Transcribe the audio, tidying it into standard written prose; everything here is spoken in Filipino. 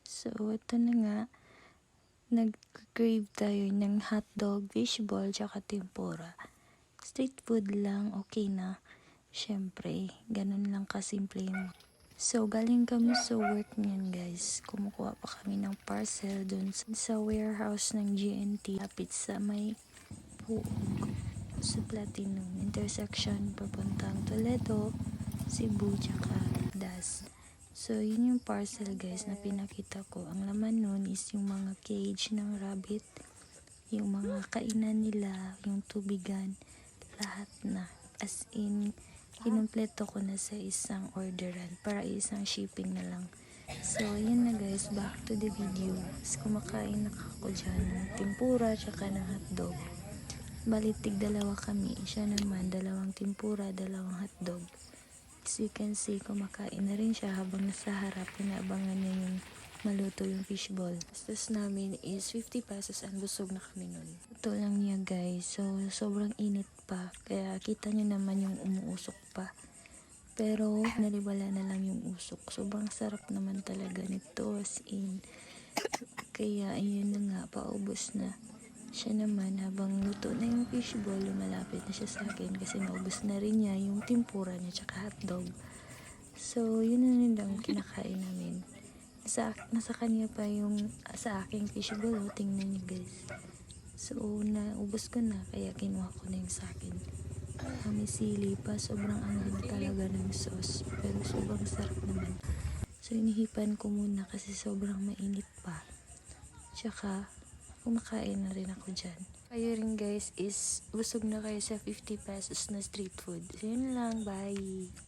So, ito na nga. Nag-crave tayo ng hotdog, fishball, tsaka tempura. Street food lang, okay na. Syempre, ganun lang kasimple yun. So, galing kami sa work niyan guys. Kumukuha pa kami ng parcel dun sa warehouse ng GNT. Lapit sa may Puog, sa Platinum intersection papuntang Toledo, Cebu, tsaka Das. So, yun yung parcel guys na pinakita ko. Ang laman nun is yung mga cage ng rabbit, yung mga kainan nila, yung tubigan, lahat na. As in, kinumpleto ko na sa isang orderan para isang shipping na lang. So, yun na guys, back to the video. Kumakain na ako dyan ng tempura tsaka ng hotdog. Balitig dalawa kami. Siya naman, dalawang tempura, dalawang hotdog. As you can see, kumakain na rin siya habang nasa harap. Pinaabangan niya yung maluto yung fishball. Gastos namin is 50 pesos and busog na kami nun. Ito lang niya guys. So, sobrang init pa. Kaya kita niyo naman yung umuusok pa. Pero, naliwala na lang yung usok. Sobrang sarap naman talaga nito as in. Kaya, ayun na nga, paubos na. Siya naman, habang luto na yung fishball, lumalapit na siya sa akin kasi naubos na rin niya yung tempura niya tsaka hotdog. So, yun na rin lang kinakain namin. Nasa kanya pa yung sa aking fishball, oh, tingnan niyo guys. So, naubos ko na, kaya kinuha ko na yung sa akin. May sili pa, sobrang anghang talaga ng sauce, pero sobrang sarap naman. So, inihipan ko muna kasi sobrang mainit pa. Tsaka, kumakain na rin ako dyan. Kayo rin guys is busog na kayo sa 50 pesos na street food. So, yun lang. Bye!